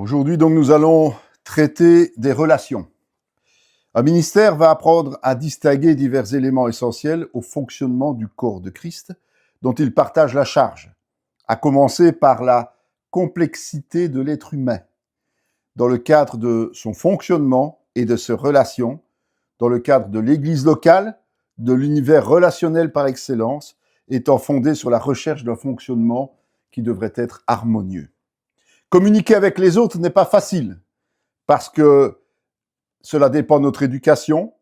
Aujourd'hui, donc, nous allons traiter des relations. Un ministère va apprendre à distinguer divers éléments essentiels au fonctionnement du corps de Christ, dont il partage la charge, à commencer par la complexité de l'être humain, dans le cadre de son fonctionnement et de ses relations, dans le cadre de l'Église locale, de l'univers relationnel par excellence, étant fondé sur la recherche d'un fonctionnement qui devrait être harmonieux. Communiquer avec les autres n'est pas facile, parce que cela dépend de notre éducation,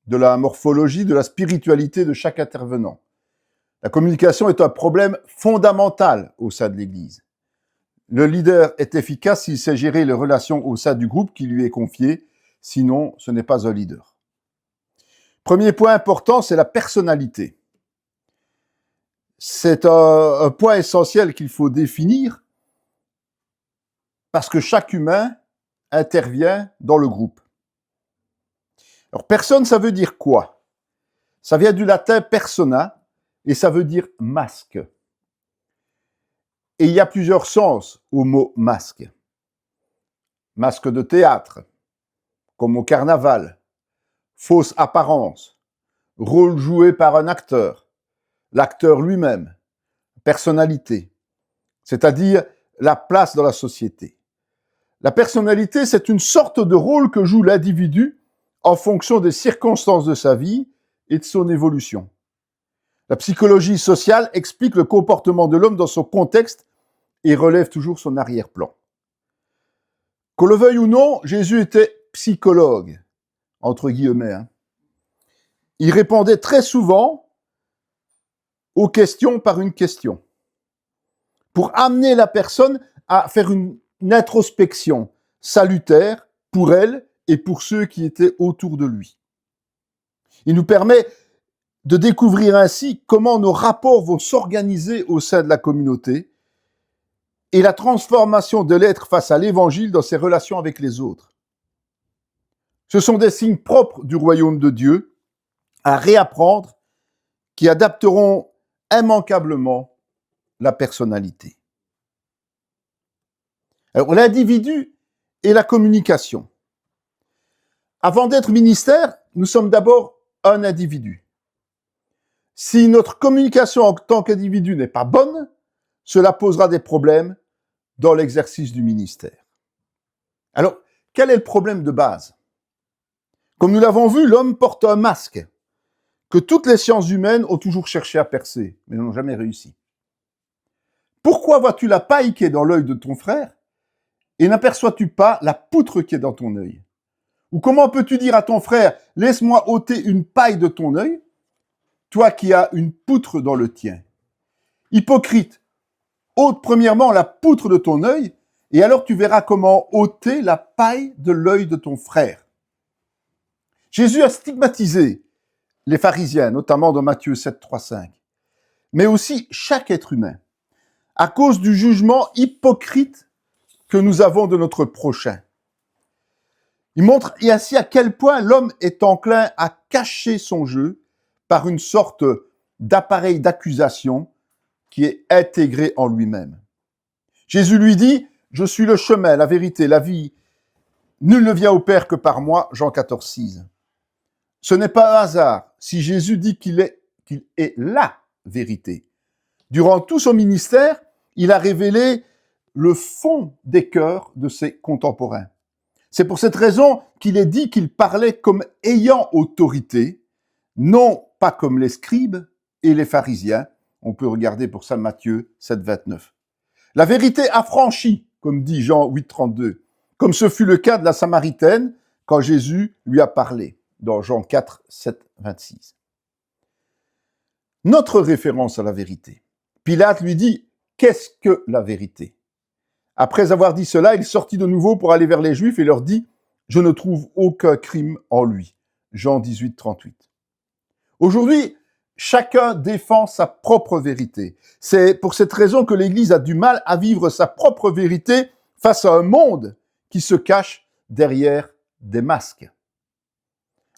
de la morphologie, de la spiritualité de chaque intervenant. La communication est un problème fondamental au sein de l'Église. Le leader est efficace s'il sait gérer les relations au sein du groupe qui lui est confié, sinon ce n'est pas un leader. Premier point important, c'est la personnalité. C'est un point essentiel qu'il faut définir parce que chaque humain intervient dans le groupe. Alors, personne, ça veut dire quoi? Ça vient du latin persona et ça veut dire masque. Et il y a plusieurs sens au mot masque. Masque de théâtre, comme au carnaval, fausse apparence, rôle joué par un acteur, l'acteur lui-même, personnalité, c'est-à-dire la place dans la société. La personnalité, c'est une sorte de rôle que joue l'individu en fonction des circonstances de sa vie et de son évolution. La psychologie sociale explique le comportement de l'homme dans son contexte et relève toujours son arrière-plan. Qu'on le veuille ou non, Jésus était psychologue, entre guillemets. Il répondait très souvent aux questions par une question, pour amener la personne à faire une introspection salutaire pour elle et pour ceux qui étaient autour de lui. Il nous permet de découvrir ainsi comment nos rapports vont s'organiser au sein de la communauté et la transformation de l'être face à l'Évangile dans ses relations avec les autres. Ce sont des signes propres du royaume de Dieu à réapprendre qui adapteront immanquablement la personnalité. Alors, l'individu et la communication. Avant d'être ministère, nous sommes d'abord un individu. Si notre communication en tant qu'individu n'est pas bonne, cela posera des problèmes dans l'exercice du ministère. Alors, quel est le problème de base? Comme nous l'avons vu, l'homme porte un masque que toutes les sciences humaines ont toujours cherché à percer, mais n'ont jamais réussi. Pourquoi vois-tu la paille qui est dans l'œil de ton frère et n'aperçois-tu pas la poutre qui est dans ton œil? Ou comment peux-tu dire à ton frère, laisse-moi ôter une paille de ton œil, toi qui as une poutre dans le tien? Hypocrite, ôte premièrement la poutre de ton œil, et alors tu verras comment ôter la paille de l'œil de ton frère. Jésus a stigmatisé les pharisiens, notamment dans Matthieu 7, 3, 5, mais aussi chaque être humain, à cause du jugement hypocrite que nous avons de notre prochain. Il montre ainsi à quel point l'homme est enclin à cacher son jeu par une sorte d'appareil d'accusation qui est intégré en lui-même. Jésus lui dit, « Je suis le chemin, la vérité, la vie. Nul ne vient au Père que par moi. » Jean 14, 6. Ce n'est pas un hasard si Jésus dit qu'il est la vérité. Durant tout son ministère, il a révélé le fond des cœurs de ses contemporains. C'est pour cette raison qu'il est dit qu'il parlait comme ayant autorité, non pas comme les scribes et les pharisiens. On peut regarder pour ça Matthieu 7, 29. La vérité affranchie, comme dit Jean 8, 32, comme ce fut le cas de la Samaritaine quand Jésus lui a parlé, dans Jean 4, 7, 26. Notre référence à la vérité. Pilate lui dit, qu'est-ce que la vérité? Après avoir dit cela, il sortit de nouveau pour aller vers les Juifs et leur dit, je ne trouve aucun crime en lui. Jean 18, 38. Aujourd'hui, chacun défend sa propre vérité. C'est pour cette raison que l'Église a du mal à vivre sa propre vérité face à un monde qui se cache derrière des masques.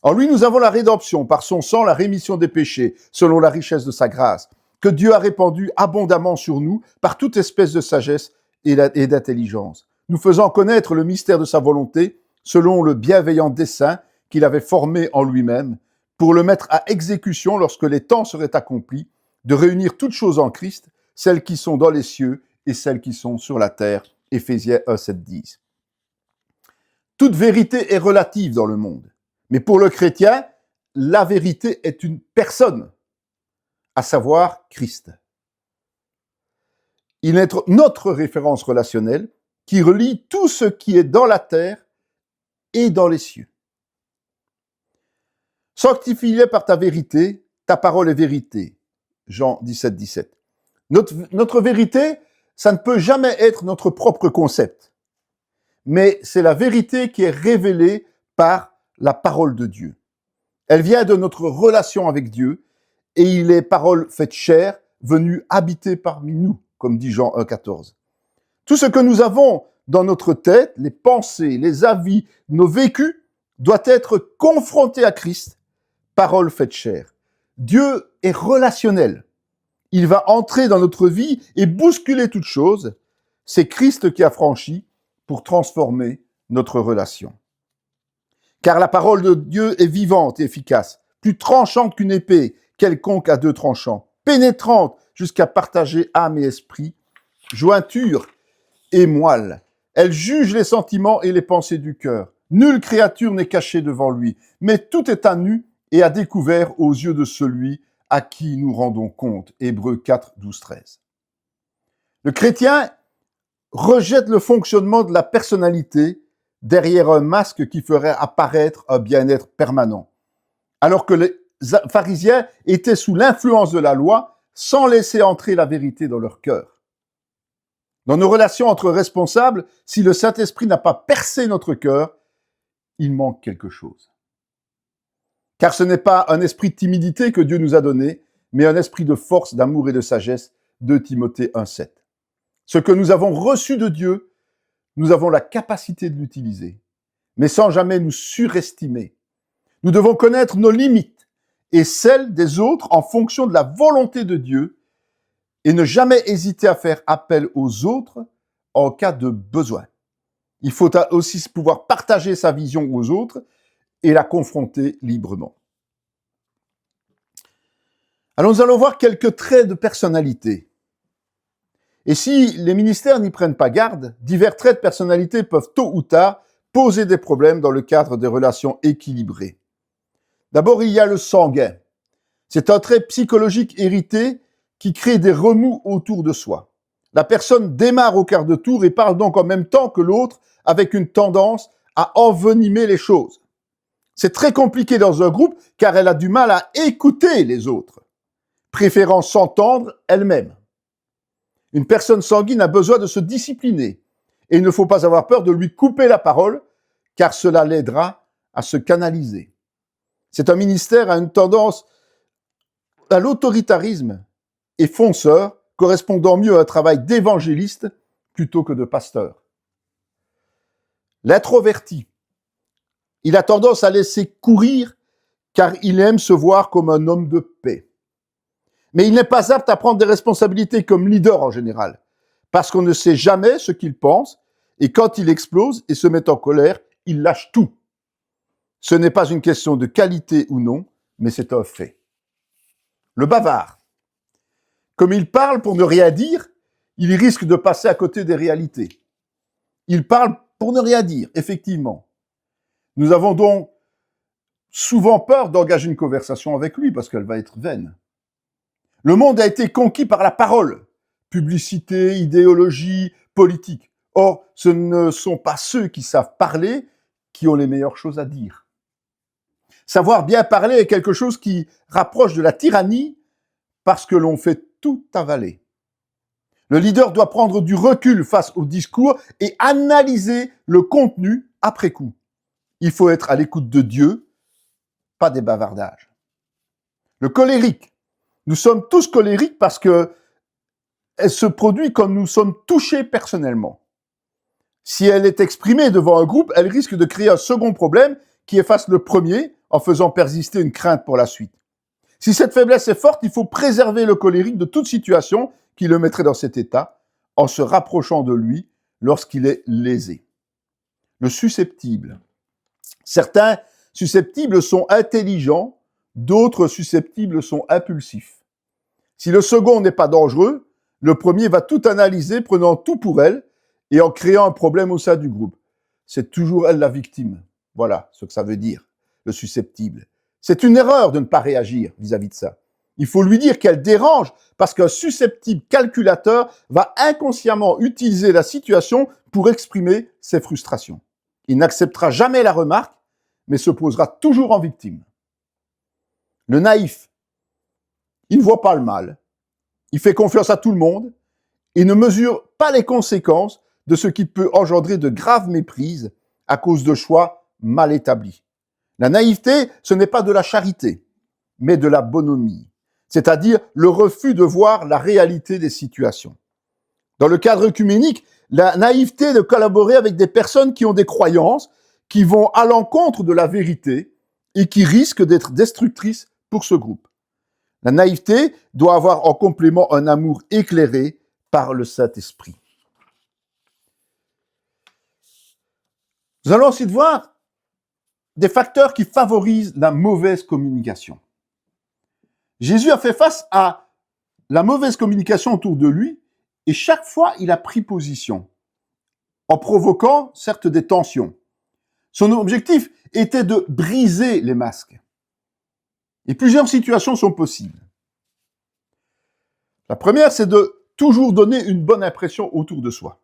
En lui, nous avons la rédemption, par son sang, la rémission des péchés, selon la richesse de sa grâce, que Dieu a répandue abondamment sur nous par toute espèce de sagesse et d'intelligence. nous faisant connaître le mystère de sa volonté, selon le bienveillant dessein qu'il avait formé en lui-même, pour le mettre à exécution lorsque les temps seraient accomplis, de réunir toutes choses en Christ, celles qui sont dans les cieux et celles qui sont sur la terre. Éphésiens 1, 7, 10. Toute vérité est relative dans le monde, mais pour le chrétien, la vérité est une personne, à savoir Christ. Il est notre référence relationnelle qui relie tout ce qui est dans la terre et dans les cieux. Sanctifie-les par ta vérité, ta parole est vérité. Jean 17, 17. Notre vérité, ça ne peut jamais être notre propre concept, mais c'est la vérité qui est révélée par la parole de Dieu. Elle vient de notre relation avec Dieu et il est parole faite chair, venue habiter parmi nous, comme dit Jean 1, 14. Tout ce que nous avons dans notre tête, les pensées, les avis, nos vécus, doit être confronté à Christ, parole faite chair. Dieu est relationnel. Il va entrer dans notre vie et bousculer toute chose. C'est Christ qui a franchi pour transformer notre relation. Car la parole de Dieu est vivante et efficace, plus tranchante qu'une épée, quelconque à deux tranchants, pénétrante jusqu'à partager âme et esprit, jointure et moelle. Elle juge les sentiments et les pensées du cœur. Nulle créature n'est cachée devant lui, mais tout est à nu et à découvert aux yeux de celui à qui nous rendons compte. Hébreux 4, 12, 13. Le chrétien rejette le fonctionnement de la personnalité derrière un masque qui ferait apparaître un bien-être permanent. Alors que les pharisiens étaient sous l'influence de la loi sans laisser entrer la vérité dans leur cœur. Dans nos relations entre responsables, si le Saint-Esprit n'a pas percé notre cœur, il manque quelque chose. Car ce n'est pas un esprit de timidité que Dieu nous a donné, mais un esprit de force, d'amour et de sagesse, 2 Timothée 1, 7. Ce que nous avons reçu de Dieu, nous avons la capacité de l'utiliser, mais sans jamais nous surestimer. Nous devons connaître nos limites et celles des autres en fonction de la volonté de Dieu et ne jamais hésiter à faire appel aux autres en cas de besoin. Il faut aussi pouvoir partager sa vision aux autres et la confronter librement. Alors nous allons voir quelques traits de personnalité. Et si les ministères n'y prennent pas garde, divers traits de personnalité peuvent tôt ou tard poser des problèmes dans le cadre des relations équilibrées. D'abord, il y a le sanguin. C'est un trait psychologique hérité qui crée des remous autour de soi. La personne démarre au quart de tour et parle donc en même temps que l'autre avec une tendance à envenimer les choses. C'est très compliqué dans un groupe car elle a du mal à écouter les autres, préférant s'entendre elle-même. Une personne sanguine a besoin de se discipliner et il ne faut pas avoir peur de lui couper la parole car cela l'aidera à se canaliser. C'est un ministère à une tendance à l'autoritarisme et fonceur, correspondant mieux à un travail d'évangéliste plutôt que de pasteur. L'introverti. Il a tendance à laisser courir car il aime se voir comme un homme de paix. Mais il n'est pas apte à prendre des responsabilités comme leader en général, parce qu'on ne sait jamais ce qu'il pense, et quand il explose et se met en colère, il lâche tout. Ce n'est pas une question de qualité ou non, mais c'est un fait. Le bavard. Comme il parle pour ne rien dire, il risque de passer à côté des réalités. Il parle pour ne rien dire, effectivement. Nous avons donc souvent peur d'engager une conversation avec lui parce qu'elle va être vaine. Le monde a été conquis par la parole, publicité, idéologie, politique. Or, ce ne sont pas ceux qui savent parler qui ont les meilleures choses à dire. Savoir bien parler est quelque chose qui rapproche de la tyrannie parce que l'on fait tout avaler. Le leader doit prendre du recul face au discours et analyser le contenu après coup. Il faut être à l'écoute de Dieu, pas des bavardages. Le colérique. Nous sommes tous colériques parce que elle se produit quand nous sommes touchés personnellement. Si elle est exprimée devant un groupe, elle risque de créer un second problème qui efface le premier en faisant persister une crainte pour la suite. Si cette faiblesse est forte, il faut préserver le colérique de toute situation qui le mettrait dans cet état en se rapprochant de lui, lorsqu'il est lésé. Le susceptible. Certains susceptibles sont intelligents, d'autres susceptibles sont impulsifs. Si le second n'est pas dangereux, le premier va tout analyser, prenant tout pour elle et en créant un problème au sein du groupe. C'est toujours elle la victime. Voilà ce que ça veut dire, le susceptible. C'est une erreur de ne pas réagir vis-à-vis de ça. Il faut lui dire qu'elle dérange parce qu'un susceptible calculateur va inconsciemment utiliser la situation pour exprimer ses frustrations. Il n'acceptera jamais la remarque, mais se posera toujours en victime. Le naïf, il ne voit pas le mal, il fait confiance à tout le monde, il ne mesure pas les conséquences de ce qui peut engendrer de graves méprises à cause de choix mal établis. La naïveté, ce n'est pas de la charité, mais de la bonhomie, c'est-à-dire le refus de voir la réalité des situations. Dans le cadre œcuménique, la naïveté est de collaborer avec des personnes qui ont des croyances, qui vont à l'encontre de la vérité et qui risquent d'être destructrices pour ce groupe. La naïveté doit avoir en complément un amour éclairé par le Saint-Esprit. Nous allons ensuite voir des facteurs qui favorisent la mauvaise communication. Jésus a fait face à la mauvaise communication autour de lui et chaque fois il a pris position, en provoquant certes des tensions. Son objectif était de briser les masques. Et plusieurs situations sont possibles. La première, c'est de toujours donner une bonne impression autour de soi.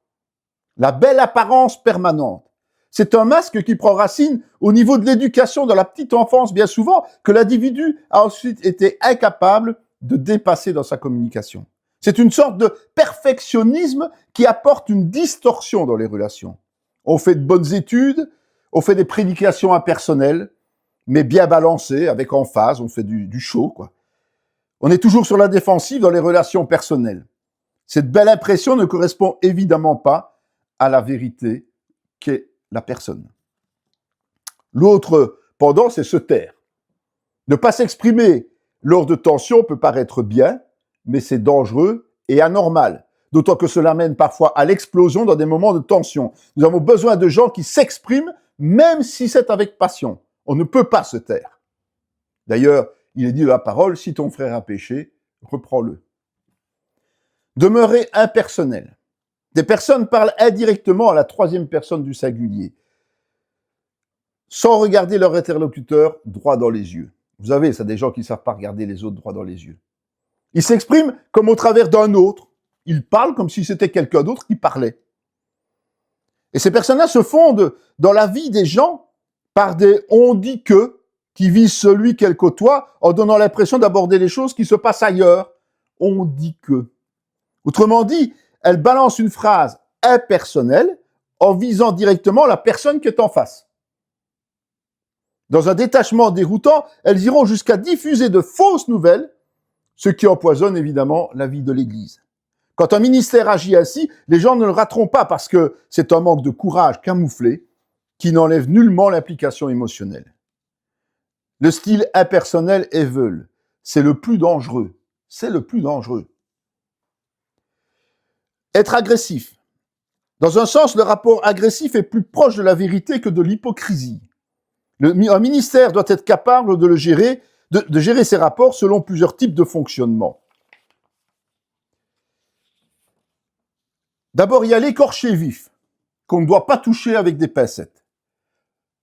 La belle apparence permanente. C'est un masque qui prend racine au niveau de l'éducation dans la petite enfance, bien souvent, que l'individu a ensuite été incapable de dépasser dans sa communication. C'est une sorte de perfectionnisme qui apporte une distorsion dans les relations. On fait de bonnes études, on fait des prédications impersonnelles, mais bien balancées, avec emphase, on fait du show, quoi. On est toujours sur la défensive dans les relations personnelles. Cette belle impression ne correspond évidemment pas à la vérité qu'est la personne. L'autre pendant, c'est se taire. Ne pas s'exprimer lors de tensions peut paraître bien, mais c'est dangereux et anormal. D'autant que cela mène parfois à l'explosion dans des moments de tension. Nous avons besoin de gens qui s'expriment, même si c'est avec passion. On ne peut pas se taire. D'ailleurs, il est dit dans la parole, si ton frère a péché, reprends-le. Demeurer impersonnel. Des personnes parlent indirectement à la troisième personne du singulier, sans regarder leur interlocuteur droit dans les yeux. Vous savez, c'est des gens qui ne savent pas regarder les autres droit dans les yeux. Ils s'expriment comme au travers d'un autre. Ils parlent comme si c'était quelqu'un d'autre qui parlait. Et ces personnes-là se fondent dans la vie des gens par des « on dit que » qui visent celui qu'elles côtoient en donnant l'impression d'aborder les choses qui se passent ailleurs. On dit que. Autrement dit, elles balancent une phrase impersonnelle en visant directement la personne qui est en face. Dans un détachement déroutant, elles iront jusqu'à diffuser de fausses nouvelles, ce qui empoisonne évidemment la vie de l'Église. Quand un ministère agit ainsi, les gens ne le rateront pas parce que c'est un manque de courage camouflé qui n'enlève nullement l'implication émotionnelle. Le style impersonnel est veule. C'est le plus dangereux. C'est le plus dangereux. Être agressif. Dans un sens, le rapport agressif est plus proche de la vérité que de l'hypocrisie. Un ministère doit être capable de le gérer, de gérer ses rapports selon plusieurs types de fonctionnement. D'abord, il y a l'écorché vif, qu'on ne doit pas toucher avec des pincettes.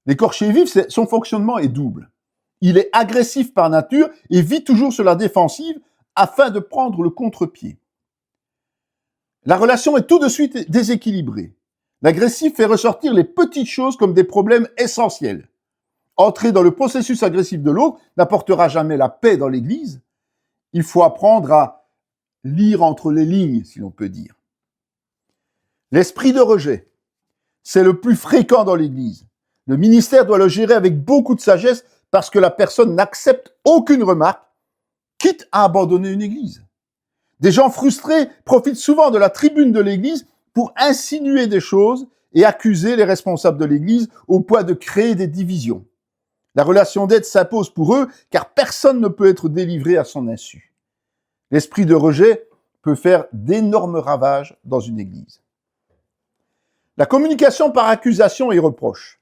L'écorché vif, son fonctionnement est double. Il est agressif par nature et vit toujours sur la défensive afin de prendre le contre-pied. La relation est tout de suite déséquilibrée. L'agressif fait ressortir les petites choses comme des problèmes essentiels. Entrer dans le processus agressif de l'autre n'apportera jamais la paix dans l'Église. Il faut apprendre à lire entre les lignes, si l'on peut dire. L'esprit de rejet, c'est le plus fréquent dans l'Église. Le ministère doit le gérer avec beaucoup de sagesse parce que la personne n'accepte aucune remarque, quitte à abandonner une Église. Des gens frustrés profitent souvent de la tribune de l'Église pour insinuer des choses et accuser les responsables de l'Église au point de créer des divisions. La relation d'aide s'impose pour eux car personne ne peut être délivré à son insu. L'esprit de rejet peut faire d'énormes ravages dans une Église. La communication par accusation et reproche.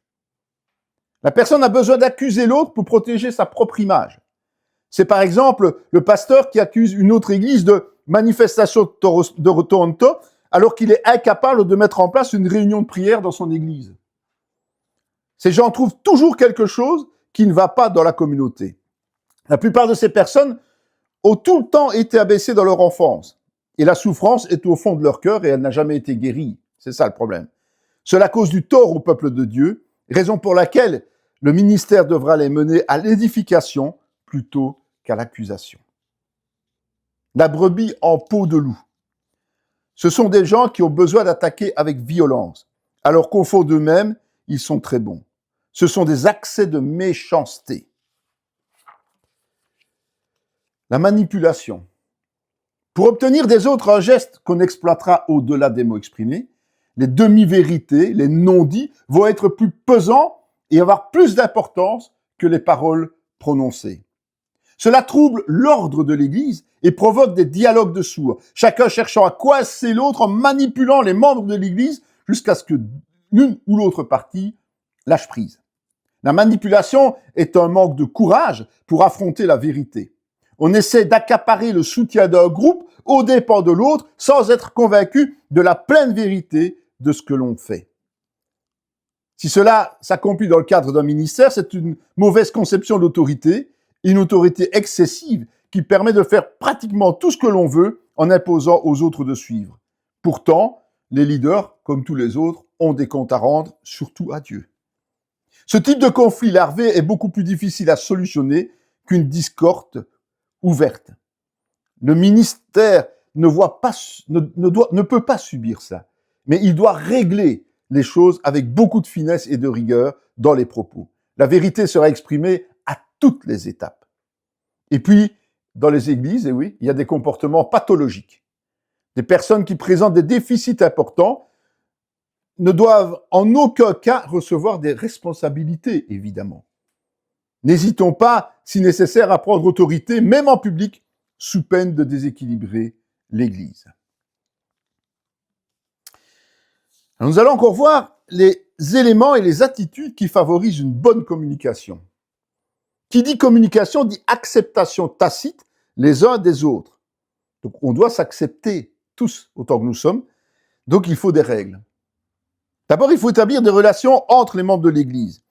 La personne a besoin d'accuser l'autre pour protéger sa propre image. C'est par exemple le pasteur qui accuse une autre église de manifestation de Toronto alors qu'il est incapable de mettre en place une réunion de prière dans son église. Ces gens trouvent toujours quelque chose qui ne va pas dans la communauté. La plupart de ces personnes ont tout le temps été abaissées dans leur enfance. Et la souffrance est au fond de leur cœur et elle n'a jamais été guérie. C'est ça le problème. Cela cause du tort au peuple de Dieu, raison pour laquelle le ministère devra les mener à l'édification plutôt qu'à l'accusation. La brebis en peau de loup. Ce sont des gens qui ont besoin d'attaquer avec violence, alors qu'au fond d'eux-mêmes, ils sont très bons. Ce sont des accès de méchanceté. La manipulation. Pour obtenir des autres un geste qu'on exploitera au-delà des mots exprimés, les demi-vérités, les non-dits vont être plus pesants et avoir plus d'importance que les paroles prononcées. Cela trouble l'ordre de l'Église et provoque des dialogues de sourds, chacun cherchant à coincer l'autre en manipulant les membres de l'Église jusqu'à ce que l'une ou l'autre partie lâche prise. La manipulation est un manque de courage pour affronter la vérité. On essaie d'accaparer le soutien d'un groupe aux dépens de l'autre sans être convaincu de la pleine vérité de ce que l'on fait. Si cela s'accomplit dans le cadre d'un ministère, c'est une mauvaise conception d'autorité, une autorité excessive qui permet de faire pratiquement tout ce que l'on veut en imposant aux autres de suivre. Pourtant, les leaders, comme tous les autres, ont des comptes à rendre, surtout à Dieu. Ce type de conflit larvé est beaucoup plus difficile à solutionner qu'une discorde ouverte. Le ministère ne peut pas subir ça, mais il doit régler les choses avec beaucoup de finesse et de rigueur dans les propos. La vérité sera exprimée à toutes les étapes. Et puis, dans les églises, eh oui, il y a des comportements pathologiques. Des personnes qui présentent des déficits importants ne doivent en aucun cas recevoir des responsabilités, évidemment. N'hésitons pas, si nécessaire, à prendre autorité, même en public, sous peine de déséquilibrer l'Église. Alors, nous allons encore voir les éléments et les attitudes qui favorisent une bonne communication. Qui dit communication dit acceptation tacite les uns des autres. Donc on doit s'accepter tous autant que nous sommes, donc il faut des règles. D'abord, il faut établir des relations entre les membres de l'Église.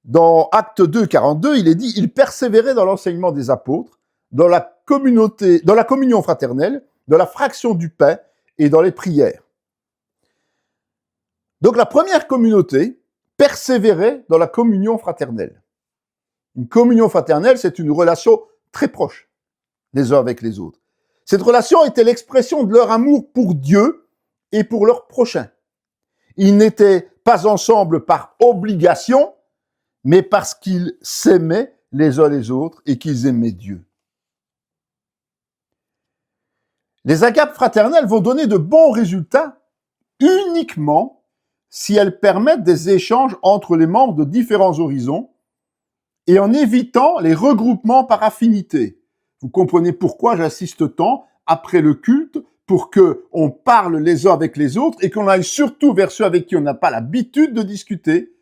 Dans Actes 2, 42, il est dit « Ils persévéraient dans l'enseignement des apôtres, dans la communion fraternelle, dans la fraction du pain et dans les prières. » Donc la première communauté persévérait dans la communion fraternelle. Une communion fraternelle, c'est une relation très proche, les uns avec les autres. Cette relation était l'expression de leur amour pour Dieu et pour leur prochain. Ils n'étaient pas ensemble par obligation, mais parce qu'ils s'aimaient les uns les autres et qu'ils aimaient Dieu. Les agapes fraternelles vont donner de bons résultats uniquement si elles permettent des échanges entre les membres de différents horizons et en évitant les regroupements par affinité. Vous comprenez pourquoi j'insiste tant, après le culte, pour qu'on parle les uns avec les autres et qu'on aille surtout vers ceux avec qui on n'a pas l'habitude de discuter,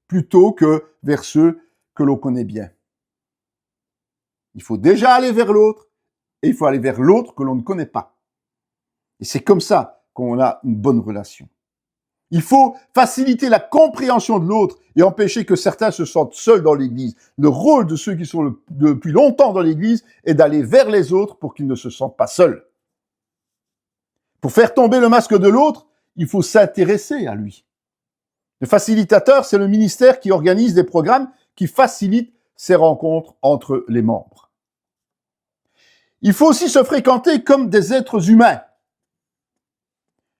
plutôt que vers ceux que l'on connaît bien. Il faut déjà aller vers l'autre et il faut aller vers l'autre que l'on ne connaît pas. Et c'est comme ça qu'on a une bonne relation. Il faut faciliter la compréhension de l'autre et empêcher que certains se sentent seuls dans l'Église. Le rôle de ceux qui sont depuis longtemps dans l'Église est d'aller vers les autres pour qu'ils ne se sentent pas seuls. Pour faire tomber le masque de l'autre, il faut s'intéresser à lui. Le facilitateur, c'est le ministère qui organise des programmes qui facilitent ces rencontres entre les membres. Il faut aussi se fréquenter comme des êtres humains.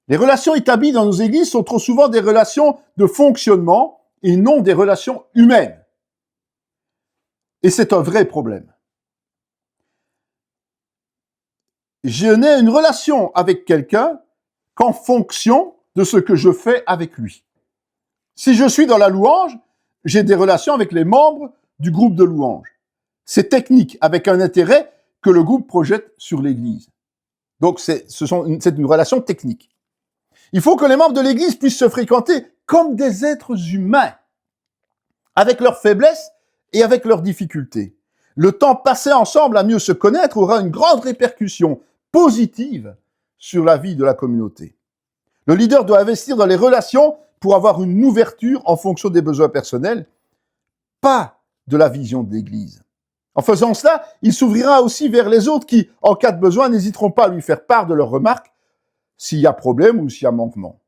Les relations établies dans nos églises sont trop souvent des relations de fonctionnement et non des relations humaines. Et c'est un vrai problème. Je n'ai une relation avec quelqu'un qu'en fonction de ce que je fais avec lui. Si je suis dans la louange, j'ai des relations avec les membres du groupe de louange. C'est technique, avec un intérêt que le groupe projette sur l'Église. Donc c'est une relation technique. Il faut que les membres de l'Église puissent se fréquenter comme des êtres humains, avec leurs faiblesses et avec leurs difficultés. Le temps passé ensemble à mieux se connaître aura une grande répercussion positive sur la vie de la communauté. Le leader doit investir dans les relations pour avoir une ouverture en fonction des besoins personnels, pas de la vision de l'Église. En faisant cela, il s'ouvrira aussi vers les autres qui, en cas de besoin, n'hésiteront pas à lui faire part de leurs remarques s'il y a problème ou s'il y a manquement.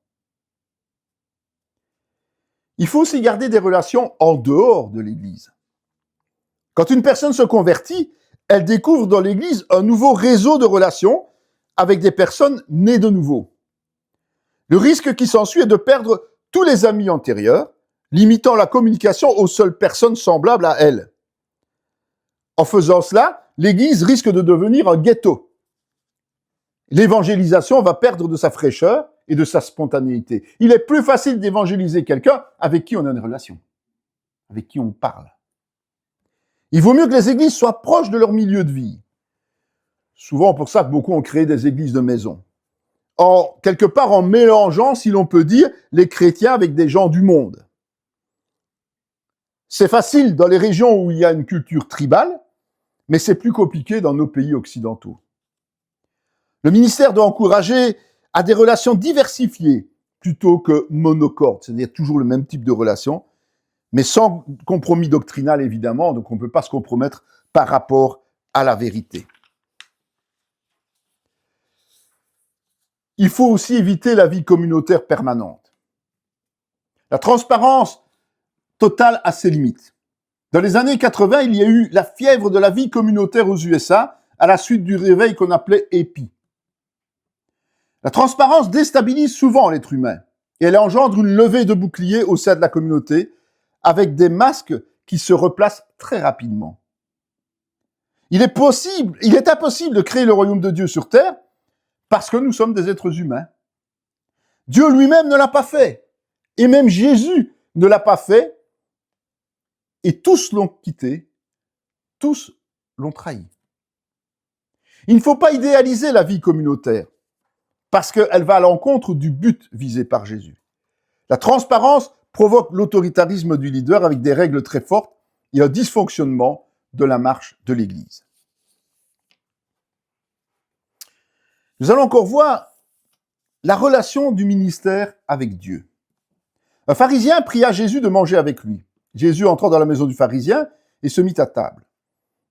Il faut aussi garder des relations en dehors de l'Église. Quand une personne se convertit, elle découvre dans l'Église un nouveau réseau de relations avec des personnes nées de nouveau. Le risque qui s'ensuit est de perdre tous les amis antérieurs, limitant la communication aux seules personnes semblables à elle. En faisant cela, l'Église risque de devenir un ghetto. L'évangélisation va perdre de sa fraîcheur et de sa spontanéité. Il est plus facile d'évangéliser quelqu'un avec qui on a une relation, avec qui on parle. Il vaut mieux que les églises soient proches de leur milieu de vie. Souvent pour ça que beaucoup ont créé des églises de maison. Quelque part en mélangeant, si l'on peut dire, les chrétiens avec des gens du monde. C'est facile dans les régions où il y a une culture tribale, mais c'est plus compliqué dans nos pays occidentaux. Le ministère doit encourager à des relations diversifiées plutôt que monocordes, c'est-à-dire toujours le même type de relation, mais sans compromis doctrinal évidemment, donc on ne peut pas se compromettre par rapport à la vérité. Il faut aussi éviter la vie communautaire permanente. La transparence totale a ses limites. Dans les années 80, il y a eu la fièvre de la vie communautaire aux USA à la suite du réveil qu'on appelait hippie. La transparence déstabilise souvent l'être humain et elle engendre une levée de boucliers au sein de la communauté avec des masques qui se replacent très rapidement. Il est impossible de créer le royaume de Dieu sur terre parce que nous sommes des êtres humains. Dieu lui-même ne l'a pas fait. Et même Jésus ne l'a pas fait. Et tous l'ont quitté. Tous l'ont trahi. Il ne faut pas idéaliser la vie communautaire parce qu'elle va à l'encontre du but visé par Jésus. La transparence provoque l'autoritarisme du leader avec des règles très fortes et un dysfonctionnement de la marche de l'Église. Nous allons encore voir la relation du ministère avec Dieu. Un pharisien pria Jésus de manger avec lui. Jésus entra dans la maison du pharisien et se mit à table.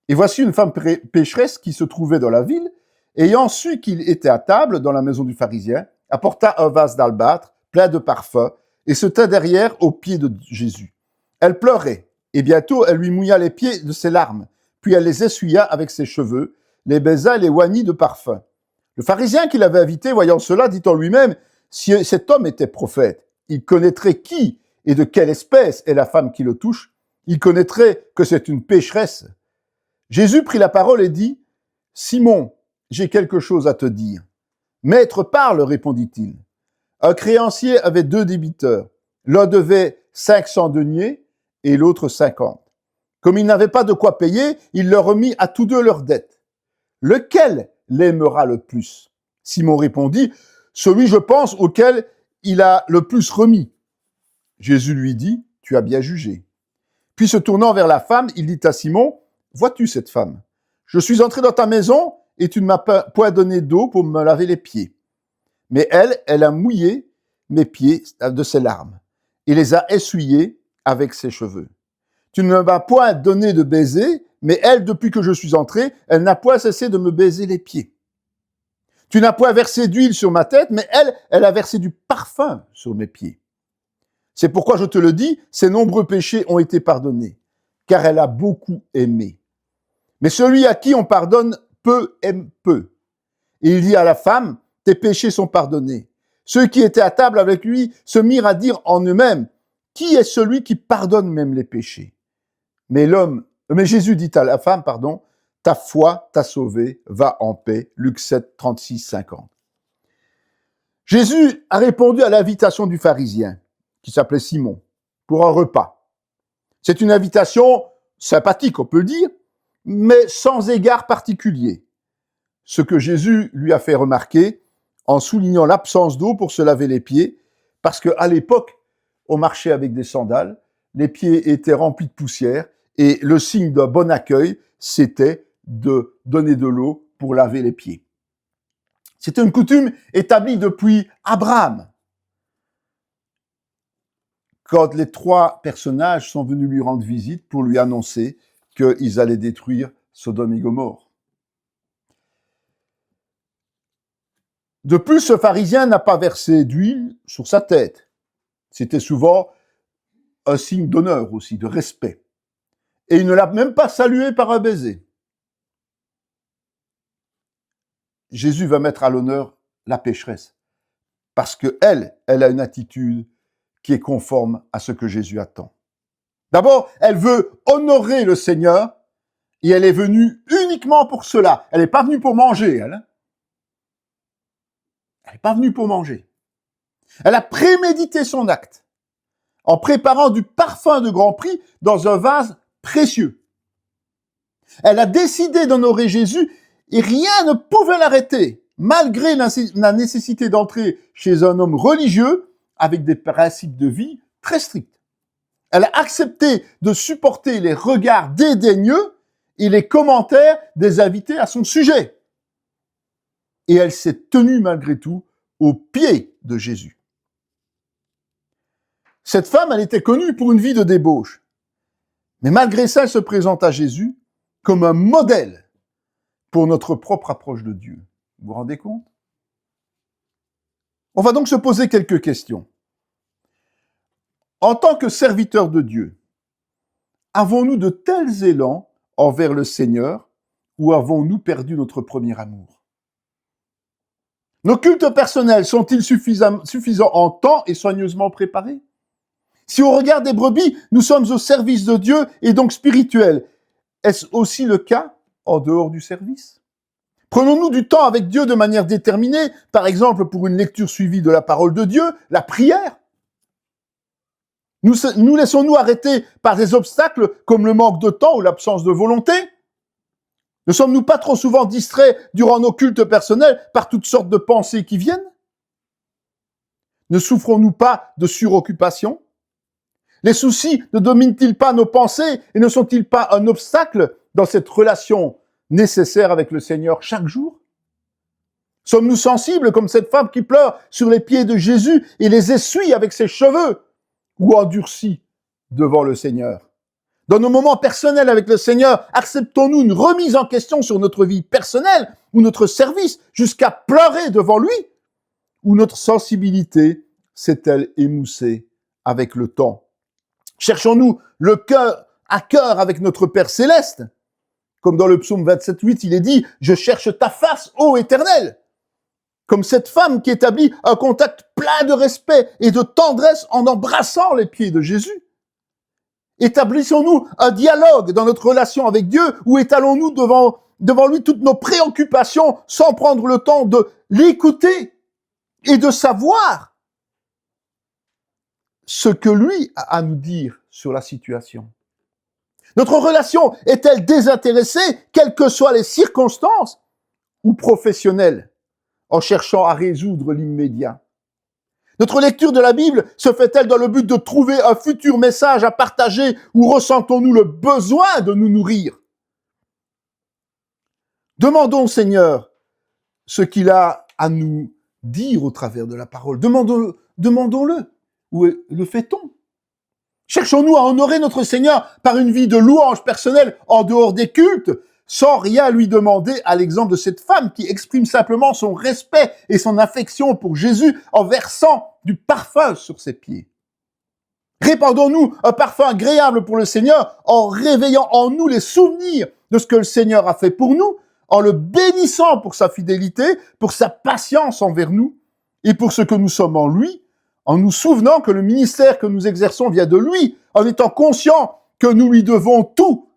Et voici une femme pécheresse qui se trouvait dans la ville, ayant su qu'il était à table dans la maison du pharisien, apporta un vase d'albâtre plein de parfums et se tint derrière aux pieds de Jésus. Elle pleurait, et bientôt elle lui mouilla les pieds de ses larmes, puis elle les essuya avec ses cheveux, les baisa et les oignit de parfum. Le pharisien qui l'avait invité, voyant cela, dit en lui-même, si cet homme était prophète, il connaîtrait qui et de quelle espèce est la femme qui le touche, il connaîtrait que c'est une pécheresse. Jésus prit la parole et dit, « Simon, j'ai quelque chose à te dire. »« Maître, parle, répondit-il. Un créancier avait 2 débiteurs. L'un devait 500 deniers et l'autre 50. Comme il n'avait pas de quoi payer, il leur remit à tous 2 leurs dettes. Lequel l'aimera le plus? Simon répondit, celui, je pense, auquel il a le plus remis. Jésus lui dit, tu as bien jugé. Puis se tournant vers la femme, il dit à Simon, vois-tu cette femme? Je suis entré dans ta maison et tu ne m'as point donné d'eau pour me laver les pieds. Mais elle a mouillé mes pieds de ses larmes et les a essuyés avec ses cheveux. Tu ne m'as point donné de baiser, mais elle, depuis que je suis entré, elle n'a point cessé de me baiser les pieds. Tu n'as point versé d'huile sur ma tête, mais elle a versé du parfum sur mes pieds. C'est pourquoi je te le dis, ses nombreux péchés ont été pardonnés, car elle a beaucoup aimé. Mais celui à qui on pardonne peu aime peu. Et il dit à la femme, tes péchés sont pardonnés. Ceux qui étaient à table avec lui se mirent à dire en eux-mêmes, qui est celui qui pardonne même les péchés? Mais Jésus dit à la femme, ta foi t'a sauvé, va en paix. Luc 7, 36, 50. Jésus a répondu à l'invitation du pharisien, qui s'appelait Simon, pour un repas. C'est une invitation sympathique, on peut le dire, mais sans égard particulier. Ce que Jésus lui a fait remarquer, en soulignant l'absence d'eau pour se laver les pieds, parce qu'à l'époque, on marchait avec des sandales, les pieds étaient remplis de poussière, et le signe d'un bon accueil, c'était de donner de l'eau pour laver les pieds. C'était une coutume établie depuis Abraham, quand les 3 personnages sont venus lui rendre visite pour lui annoncer qu'ils allaient détruire Sodome et Gomorrhe. De plus, ce pharisien n'a pas versé d'huile sur sa tête. C'était souvent un signe d'honneur aussi, de respect. Et il ne l'a même pas salué par un baiser. Jésus va mettre à l'honneur la pécheresse, parce qu'elle a une attitude qui est conforme à ce que Jésus attend. D'abord, elle veut honorer le Seigneur, et elle est venue uniquement pour cela. Elle n'est pas venue pour manger, elle. Elle n'est pas venue pour manger. Elle a prémédité son acte, en préparant du parfum de grand prix dans un vase précieux. Elle a décidé d'honorer Jésus et rien ne pouvait l'arrêter, malgré la nécessité d'entrer chez un homme religieux avec des principes de vie très stricts. Elle a accepté de supporter les regards dédaigneux et les commentaires des invités à son sujet. Et elle s'est tenue malgré tout aux pieds de Jésus. Cette femme, elle était connue pour une vie de débauche. Mais malgré ça, elle se présente à Jésus comme un modèle pour notre propre approche de Dieu. Vous vous rendez compte? On va donc se poser quelques questions. En tant que serviteurs de Dieu, avons-nous de tels élans envers le Seigneur ou avons-nous perdu notre premier amour? Nos cultes personnels sont-ils suffisants en temps et soigneusement préparés? Si on regarde des brebis, nous sommes au service de Dieu et donc spirituels. Est-ce aussi le cas en dehors du service? Prenons-nous du temps avec Dieu de manière déterminée, par exemple pour une lecture suivie de la parole de Dieu, la prière? Nous laissons-nous arrêter par des obstacles comme le manque de temps ou l'absence de volonté? Ne sommes-nous pas trop souvent distraits durant nos cultes personnels par toutes sortes de pensées qui viennent? Ne souffrons-nous pas de suroccupation? Les soucis ne dominent-ils pas nos pensées et ne sont-ils pas un obstacle dans cette relation nécessaire avec le Seigneur chaque jour? Sommes-nous sensibles comme cette femme qui pleure sur les pieds de Jésus et les essuie avec ses cheveux ou endurcis devant le Seigneur? Dans nos moments personnels avec le Seigneur, acceptons-nous une remise en question sur notre vie personnelle ou notre service jusqu'à pleurer devant lui? Ou notre sensibilité s'est-elle émoussée avec le temps? Cherchons-nous le cœur à cœur avec notre Père céleste? Comme dans le psaume 27:8, il est dit « Je cherche ta face, ô Éternel !» Comme cette femme qui établit un contact plein de respect et de tendresse en embrassant les pieds de Jésus. Établissons-nous un dialogue dans notre relation avec Dieu ou étalons-nous devant lui toutes nos préoccupations sans prendre le temps de l'écouter et de savoir ce que lui a à nous dire sur la situation? Notre relation est-elle désintéressée, quelles que soient les circonstances, ou professionnelle, en cherchant à résoudre l'immédiat? Notre lecture de la Bible se fait-elle dans le but de trouver un futur message à partager ou ressentons-nous le besoin de nous nourrir? Demandons au Seigneur ce qu'il a à nous dire au travers de la parole. Demandons-le. Ou le fait-on? Cherchons-nous à honorer notre Seigneur par une vie de louange personnelle en dehors des cultes, sans rien lui demander, à l'exemple de cette femme qui exprime simplement son respect et son affection pour Jésus en versant du parfum sur ses pieds. Répandons-nous un parfum agréable pour le Seigneur en réveillant en nous les souvenirs de ce que le Seigneur a fait pour nous, en le bénissant pour sa fidélité, pour sa patience envers nous et pour ce que nous sommes en lui, en nous souvenant que le ministère que nous exerçons vient de lui, en étant conscients que nous lui devons tout.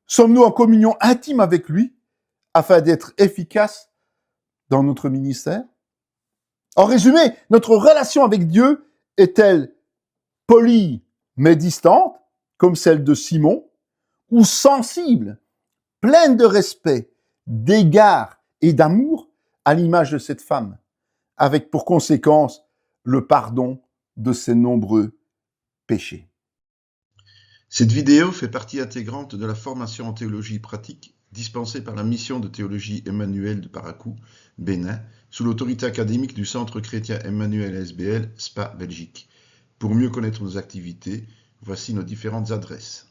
Sommes-nous en communion intime avec lui afin d'être efficaces dans notre ministère? En résumé, notre relation avec Dieu est-elle polie mais distante, comme celle de Simon, ou sensible, pleine de respect, d'égard et d'amour, à l'image de cette femme, avec pour conséquence le pardon de ses nombreux péchés. Cette vidéo fait partie intégrante de la formation en théologie pratique dispensée par la mission de théologie Emmanuel de Paracou, Bénin, sous l'autorité académique du Centre chrétien Emmanuel SBL, Spa, Belgique. Pour mieux connaître nos activités, voici nos différentes adresses.